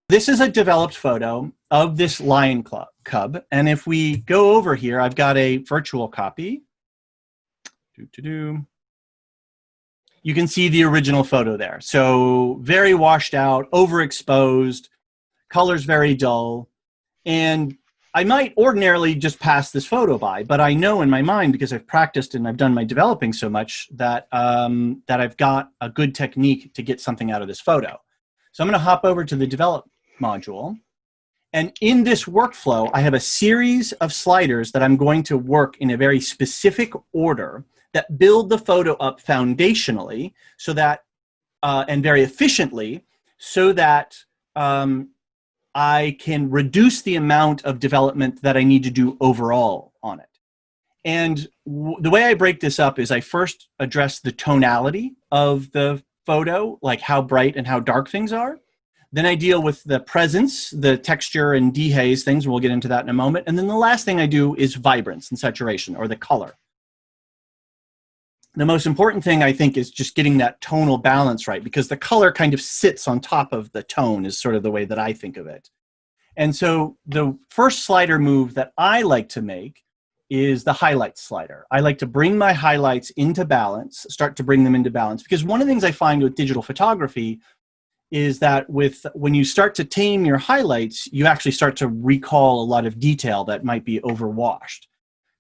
This is a developed photo of this lion cub. And if we go over here, I've got a virtual copy. You can see the original photo there. So very washed out, overexposed, colors very dull. And I might ordinarily just pass this photo by, but I know in my mind, because I've practiced and I've done my developing so much, that, that I've got a good technique to get something out of this photo. So I'm going to hop over to the develop module. And in this workflow, I have a series of sliders that I'm going to work in a very specific order that build the photo up foundationally so that, and very efficiently, so that I can reduce the amount of development that I need to do overall on it. And the way I break this up is I first address the tonality of the photo, like how bright and how dark things are. Then I deal with the presence, the texture and dehaze things, and we'll get into that in a moment. And then the last thing I do is vibrance and saturation, or the color. The most important thing, I think, is just getting that tonal balance right, because the color kind of sits on top of the tone is sort of the way that I think of it. And so the first slider move that I like to make is the highlight slider. I like to bring my highlights into balance, start to bring them into balance, because one of the things I find with digital photography is that when you start to tame your highlights, you actually start to recall a lot of detail that might be overwashed.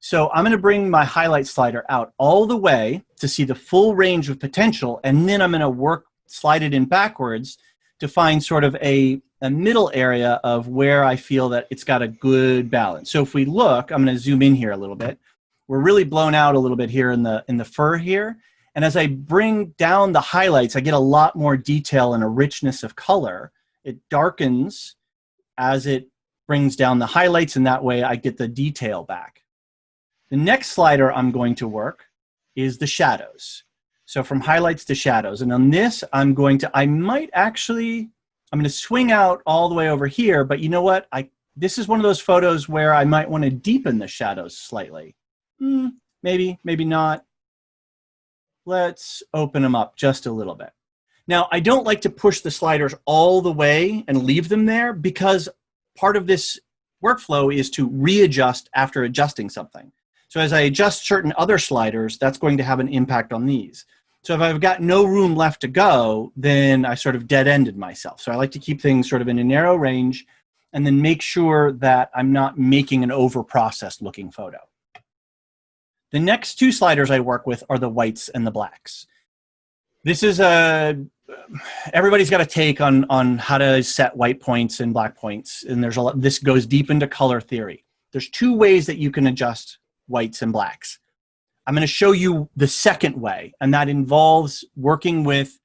So I'm going to bring my highlight slider out all the way to see the full range of potential, and then I'm going to slide it in backwards to find sort of a middle area of where I feel that it's got a good balance. So if we look, I'm going to zoom in here a little bit. We're really blown out a little bit here in the fur here. And as I bring down the highlights, I get a lot more detail and a richness of color. It darkens as it brings down the highlights, and that way I get the detail back. The next slider I'm going to work is the shadows. So from highlights to shadows. And on this, I'm going to swing out all the way over here, but you know what? This is one of those photos where I might want to deepen the shadows slightly. Maybe, maybe not. Let's open them up just a little bit. Now, I don't like to push the sliders all the way and leave them there, because part of this workflow is to readjust after adjusting something. So as I adjust certain other sliders, that's going to have an impact on these. So if I've got no room left to go, then I sort of dead-ended myself. So I like to keep things sort of in a narrow range and then make sure that I'm not making an over-processed looking photo. The next two sliders I work with are the whites and the blacks. This is everybody's got a take on how to set white points and black points, and this goes deep into color theory. There's two ways that you can adjust whites and blacks. I'm going to show you the second way, and that involves working with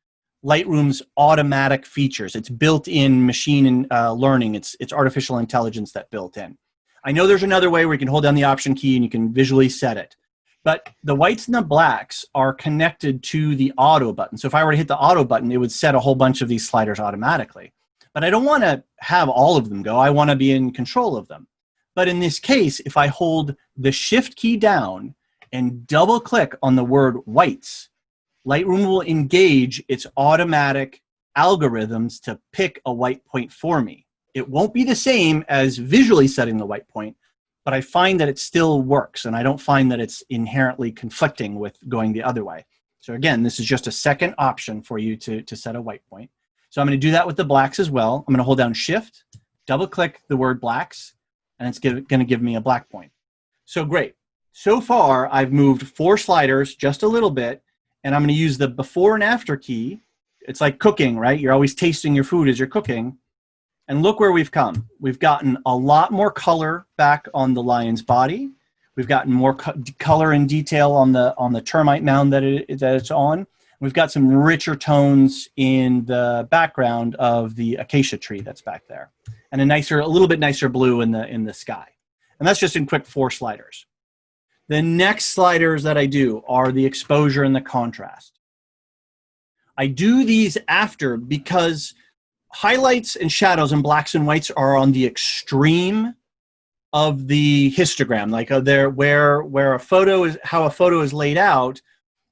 Lightroom's automatic features. It's built-in machine learning. It's artificial intelligence that built in. I know there's another way where you can hold down the Option key and you can visually set it. But the whites and the blacks are connected to the auto button. So if I were to hit the auto button, it would set a whole bunch of these sliders automatically. But I don't want to have all of them go. I want to be in control of them. But in this case, if I hold the Shift key down and double click on the word whites, Lightroom will engage its automatic algorithms to pick a white point for me. It won't be the same as visually setting the white point, but I find that it still works, and I don't find that it's inherently conflicting with going the other way. So again, this is just a second option for you to set a white point. So I'm going to do that with the blacks as well. I'm going to hold down Shift, double click the word blacks, and it's going to give me a black point. So great. So far, I've moved 4 sliders just a little bit, and I'm going to use the before and after key. It's like cooking, right? You're always tasting your food as you're cooking. And look where we've come. We've gotten a lot more color back on the lion's body. We've gotten more color and detail on the termite mound that it's on. We've got some richer tones in the background of the acacia tree that's back there, and a little bit nicer blue in the sky. And that's just in quick 4 sliders. The next sliders that I do are the exposure and the contrast. I do these after because highlights and shadows and blacks and whites are on the extreme of the histogram, like where a photo is, how a photo is laid out,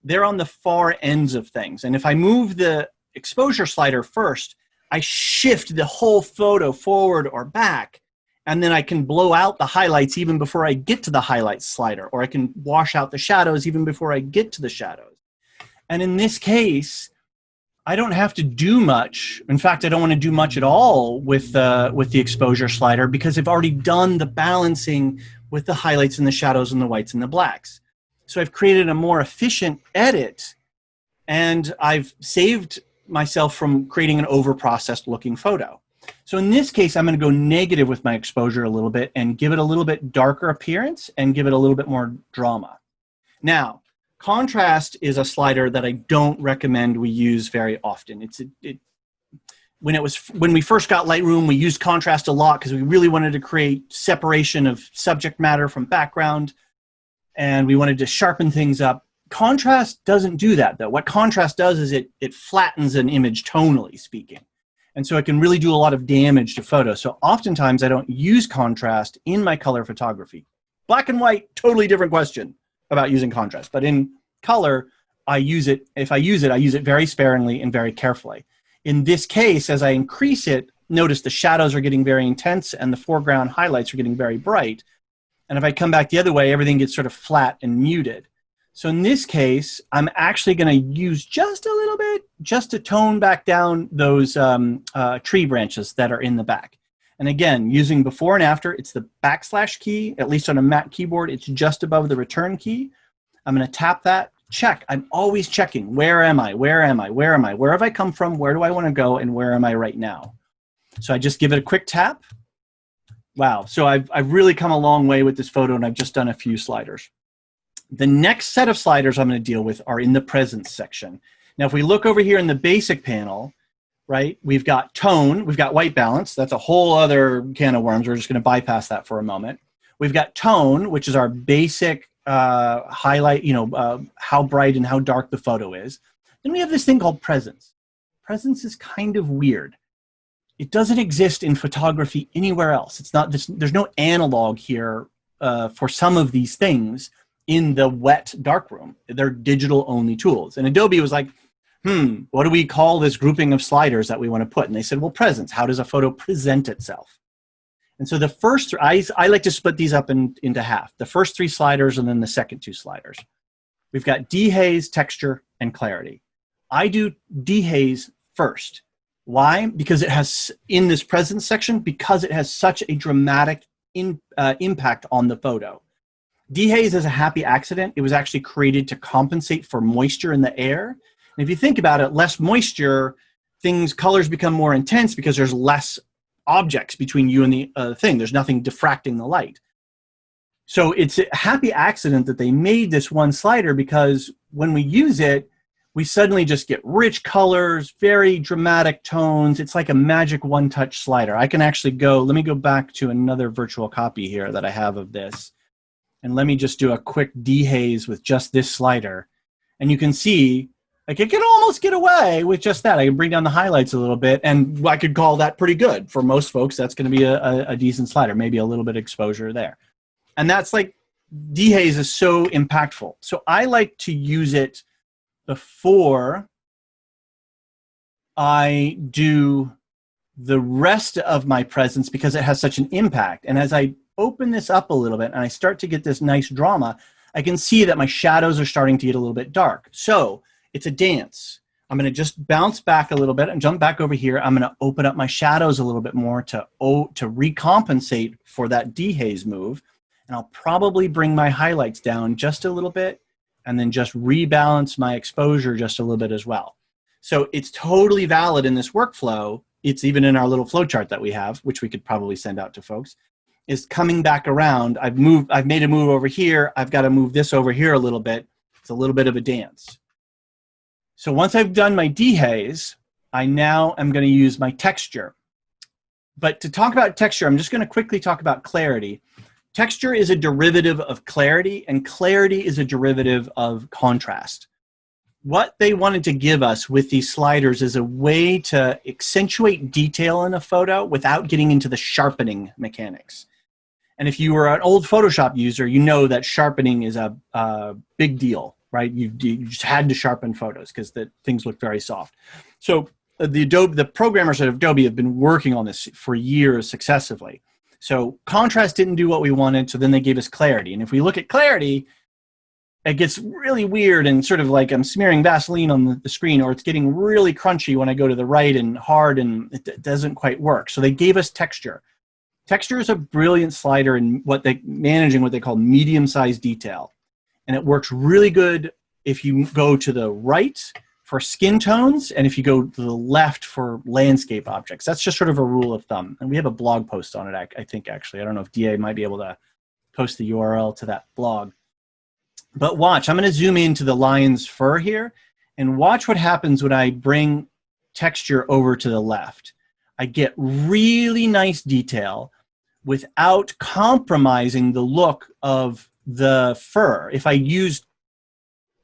they're on the far ends of things. And if I move the exposure slider first, I shift the whole photo forward or back, and then I can blow out the highlights even before I get to the highlights slider, or I can wash out the shadows even before I get to the shadows. And in this case, I don't have to do much. In fact, I don't want to do much at all with the exposure slider, because I've already done the balancing with the highlights and the shadows and the whites and the blacks. So I've created a more efficient edit, and I've saved myself from creating an over-processed looking photo. So in this case, I'm going to go negative with my exposure a little bit and give it a little bit darker appearance and give it a little bit more drama. Now, contrast is a slider that I don't recommend we use very often. When we first got Lightroom, we used contrast a lot because we really wanted to create separation of subject matter from background, and we wanted to sharpen things up. Contrast doesn't do that, though. What contrast does is it flattens an image, tonally speaking. And so it can really do a lot of damage to photos. So oftentimes I don't use contrast in my color photography. Black and white, totally different question about using contrast. But in color, I use it. If I use it very sparingly and very carefully. In this case, as I increase it, notice the shadows are getting very intense and the foreground highlights are getting very bright. And if I come back the other way, everything gets sort of flat and muted. So in this case, I'm actually going to use just a little bit just to tone back down those tree branches that are in the back. And again, using before and after, it's the # key, at least on a Mac keyboard, it's just above the return key. I'm going to tap that, check. I'm always checking. Where am I? Where am I? Where am I? Where have I come from? Where do I want to go? And where am I right now? So I just give it a quick tap. Wow. So I've really come a long way with this photo, and I've just done a few sliders. The next set of sliders I'm going to deal with are in the presence section. Now, if we look over here in the basic panel, right, we've got tone, we've got white balance. That's a whole other can of worms. We're just going to bypass that for a moment. We've got tone, which is our basic highlight, how bright and how dark the photo is. Then we have this thing called presence. Presence is kind of weird. It doesn't exist in photography anywhere else. It's not, there's no analog here for some of these things in the wet darkroom. They're digital only tools. And Adobe was like, what do we call this grouping of sliders that we want to put? And they said, well, presence. How does a photo present itself? And so the first, I like to split these up into half. The first 3 sliders and then the second 2 sliders. We've got dehaze, texture, and clarity. I do dehaze first. Why? Because it has, in this presence section, because it has such a dramatic impact on the photo. Dehaze is a happy accident. It was actually created to compensate for moisture in the air. And if you think about it, less moisture, colors become more intense because there's less objects between you and the thing. There's nothing diffracting the light. So it's a happy accident that they made this one slider, because when we use it, we suddenly just get rich colors, very dramatic tones. It's like a magic one-touch slider. I can actually let me go back to another virtual copy here that I have of this. And let me just do a quick dehaze with just this slider. And you can see, like, I can almost get away with just that. I can bring down the highlights a little bit, and I could call that pretty good. For most folks, that's going to be a decent slider, maybe a little bit of exposure there. And that's like, dehaze is so impactful. So I like to use it before I do the rest of my presence, because it has such an impact. And as I open this up a little bit and I start to get this nice drama, I can see that my shadows are starting to get a little bit dark. So it's a dance. I'm going to just bounce back a little bit and jump back over here. I'm going to open up my shadows a little bit more to recompensate for that dehaze move. And I'll probably bring my highlights down just a little bit, and then just rebalance my exposure just a little bit as well. So it's totally valid in this workflow. It's even in our little flowchart that we have, which we could probably send out to folks, is coming back around. I've made a move over here. I've got to move this over here a little bit. It's a little bit of a dance. So once I've done my dehaze, I now am going to use my texture. But to talk about texture, I'm just going to quickly talk about clarity. Texture is a derivative of clarity, and clarity is a derivative of contrast. What they wanted to give us with these sliders is a way to accentuate detail in a photo without getting into the sharpening mechanics. And if you were an old Photoshop user, you know that sharpening is a big deal, right? You just had to sharpen photos because things look very soft. So the programmers at Adobe have been working on this for years successively. So contrast didn't do what we wanted, so then they gave us clarity. And if we look at clarity, it gets really weird and sort of like I'm smearing Vaseline on the screen, or it's getting really crunchy when I go to the right and hard, and it doesn't quite work. So they gave us texture. Texture is a brilliant slider in managing what they call medium-sized detail. And it works really good if you go to the right for skin tones and if you go to the left for landscape objects. That's just sort of a rule of thumb. And we have a blog post on it, I think, actually. I don't know if DA might be able to post the URL to that blog. But watch, I'm going to zoom into the lion's fur here and watch what happens when I bring texture over to the left. I get really nice detail without compromising the look of the fur. If I use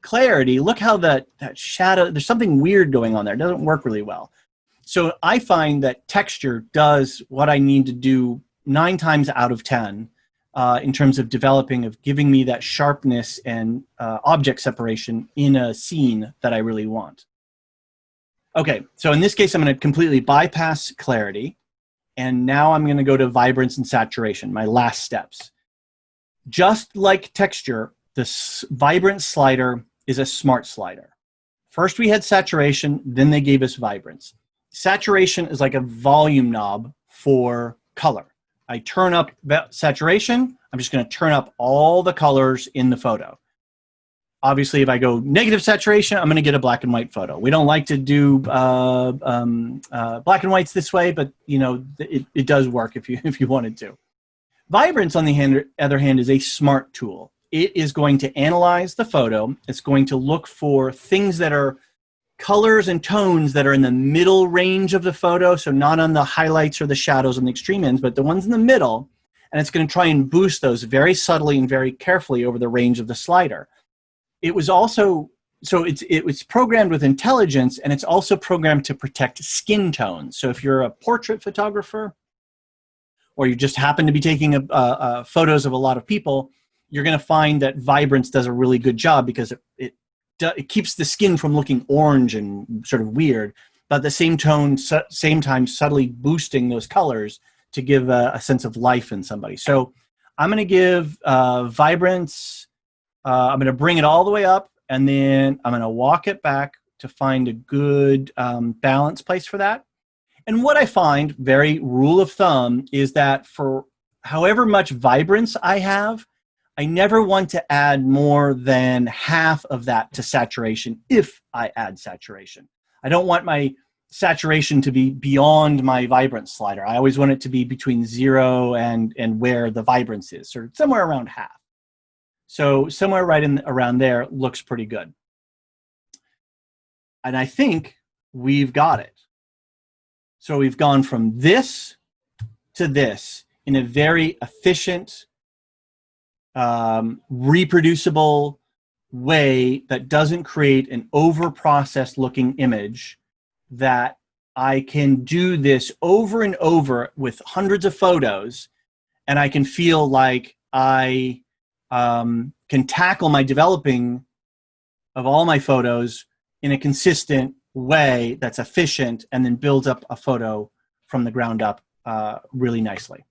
clarity, look how that shadow, there's something weird going on there. It doesn't work really well. So I find that texture does what I need to do 9 times out of 10 in terms of giving me that sharpness and object separation in a scene that I really want. Okay, so in this case, I'm going to completely bypass clarity. And now I'm going to go to vibrance and saturation, my last steps. Just like texture, the vibrance slider is a smart slider. First we had saturation, then they gave us vibrance. Saturation is like a volume knob for color. I turn up saturation, I'm just going to turn up all the colors in the photo. Obviously, if I go negative saturation, I'm going to get a black and white photo. We don't like to do black and whites this way, but you know it does work if you wanted to. Vibrance, on the other hand, is a smart tool. It is going to analyze the photo. It's going to look for things that are colors and tones that are in the middle range of the photo, so not on the highlights or the shadows on the extreme ends, but the ones in the middle, and it's going to try and boost those very subtly and very carefully over the range of the slider. It was also, so it was programmed with intelligence, and it's also programmed to protect skin tones. So if you're a portrait photographer, or you just happen to be taking photos of a lot of people, you're going to find that Vibrance does a really good job because it keeps the skin from looking orange and sort of weird, but at the same time subtly boosting those colors to give a sense of life in somebody. So I'm going to give Vibrance, I'm going to bring it all the way up, and then I'm going to walk it back to find a good balance place for that. And what I find, very rule of thumb, is that for however much vibrance I have, I never want to add more than half of that to saturation if I add saturation. I don't want my saturation to be beyond my vibrance slider. I always want it to be between 0 and where the vibrance is, sort of somewhere around half. So somewhere right around there looks pretty good. And I think we've got it. So we've gone from this to this in a very efficient, reproducible way that doesn't create an over-processed looking image, that I can do this over and over with hundreds of photos, and I can feel like I can tackle my developing of all my photos in a consistent way that's efficient and then builds up a photo from the ground up really nicely.